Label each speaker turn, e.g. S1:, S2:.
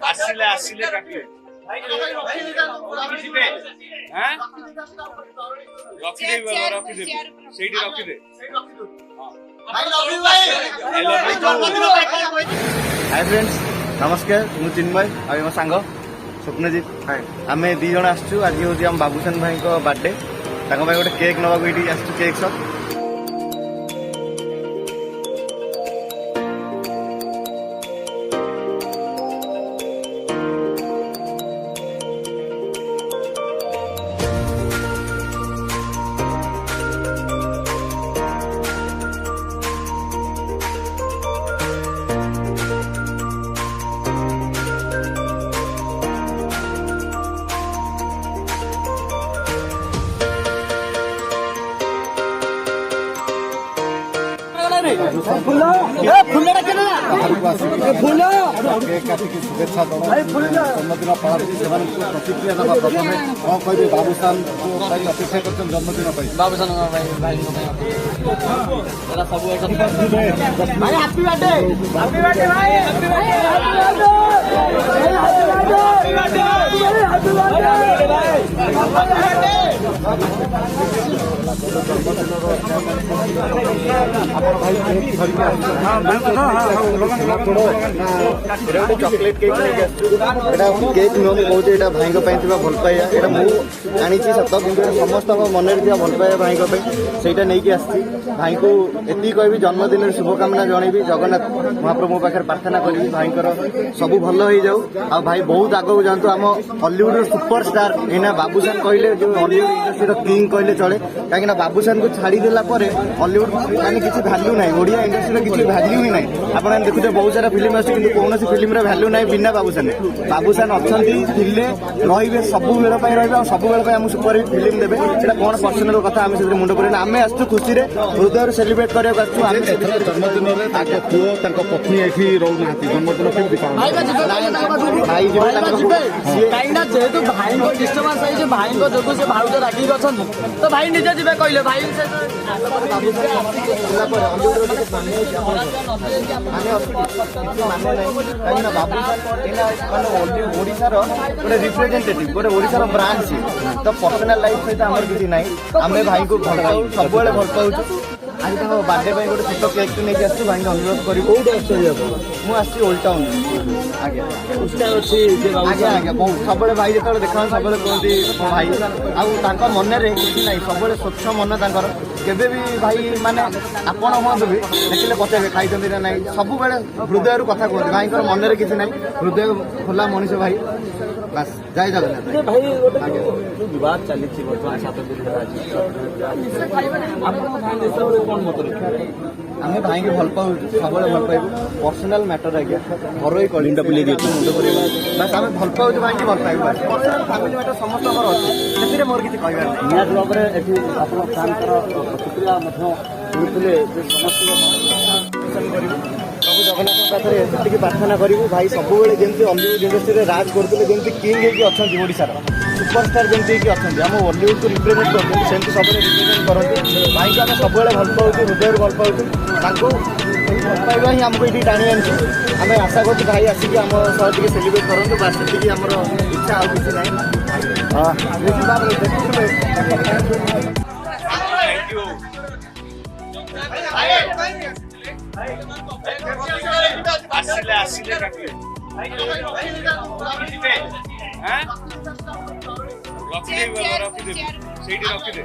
S1: ଆସିଲେ ଆସିଲେ କାଟିଲେ ରଖିଦେବି ସେଇଠି ରଖିଦେ।
S2: हाय फ्रेंड्स नमस्कार मु चिन्मय आ मो सांग स्वप्नजीत आम दी जन आसचु आज हूँ आम बाबूसान भाई बर्थडे गोटे केक नवा ये आसचु केक शॉप।
S3: शुभेच्छा जन्मदिन पालन प्रतिक्रिया देवा प्रथम कौन कहे बाबूसान अपेक्षा कर जन्मदिन बाबूसान
S2: चॉकलेट केक केक नुह मुझे यहाँ भाई भल पाइबा यहाँ मुझे सत कि समस्त मन में भल पाइबा भाई से नहीं आसी भाई को ये कह जन्मदिन शुभकामना जनइबी जगन्नाथ महाप्रभु पाखे प्रार्थना करी भाई सब भल हो जाऊ आ भाई बहुत आगे जातु आम हॉलीवुड सुपरस्टार एना बाबूसान कहले जो हॉलीवुड इंडस्ट्री किंग कहले चले कहीं बाबूसान को छाड़ी देला हॉलीवुड माने किसी वैल्यू ना ओडिया इंडस्ट्री किसी वैल्यू ही ना आप देखुचे बहुत सारा फिल्म अच्छे कि कौन फिल्म वैल्यू ना बिना बाबूसान बाबूसान अच्छा रे सब बेल रही सब बेल आम सुपर हिट फिल्म देवे यहाँ कौन पर्सनाल कथा आम मुंड पर आम आसु खुशी हृदय सेलिब्रेट करने
S3: जन्मदिन पुओ पत्नी ये रोना जन्मदिन
S4: जेहेतु भाई डिस्टर्बांस है भाई जो से भाउज राखी अच्छा तो भाई निजे जी कहले भाई
S2: ओडिशार गोटे रिप्रेजेंटेटिव गोटे ओडिशार ब्रांड सी तो पर्सनाल लाइफ सहित आम किसी ना आम भाई को भल पाऊ सब भल पाऊ आज बर्थडे गोटे छोट केक नहीं आसू भाई अनुरोध करी मुझे ओल्ड टाउन आज्ञा आज्ञा आज्ञा बहुत सब भाई जो देखा सब कहते भाई आम मन में किसी ना सब स्वच्छ मन केवे भी भाई माने आपण हूँ भी देखिले पचारे खाई ना ना सब हृदय कथा कहते भाई मन में किसी ना हृदय खोला मनीष भाई बस जय जगन्नाथ
S4: भाई विवाद चली 7 दिन
S2: आम भाई के भल पाऊ सब भल पाइबू पर्सनाल मैटर आज्ञा घर कलिंटा बुले मुंड पर बस आम भल पाऊ भाई के भल पाइबू पर्सनाल फैमिली मैटर समस्त से मोर किसी कहबार
S4: निहाती भाव में ये आप प्रतिक्रिया शुणुले समस्त
S2: प्रभु जगन्नाथ पाखे से प्रार्थना करूँ भाई सब जमी हॉलीवुड इंडस्ट्री राज करते जमी किंग अच्छा ओडार सुपरस्टार जमी अच्छा आम हॉलीवुड को रिप्रेजेंट करते सब रिप्रेजेंट करते भाई को आम सब भल पाऊ हृदय भल पाऊ भल पाइबा ही आमको ये टाणी आनी आम आशा कर भाई आसिक आम सह सेलिब्रेट करूँ बास से आमर इच्छा आ कि ना
S1: ଆସିଲେ ଆସିଲେ କାଟିଲେ ରଖିଦେବି ସେଇଠି ରଖିଦେ।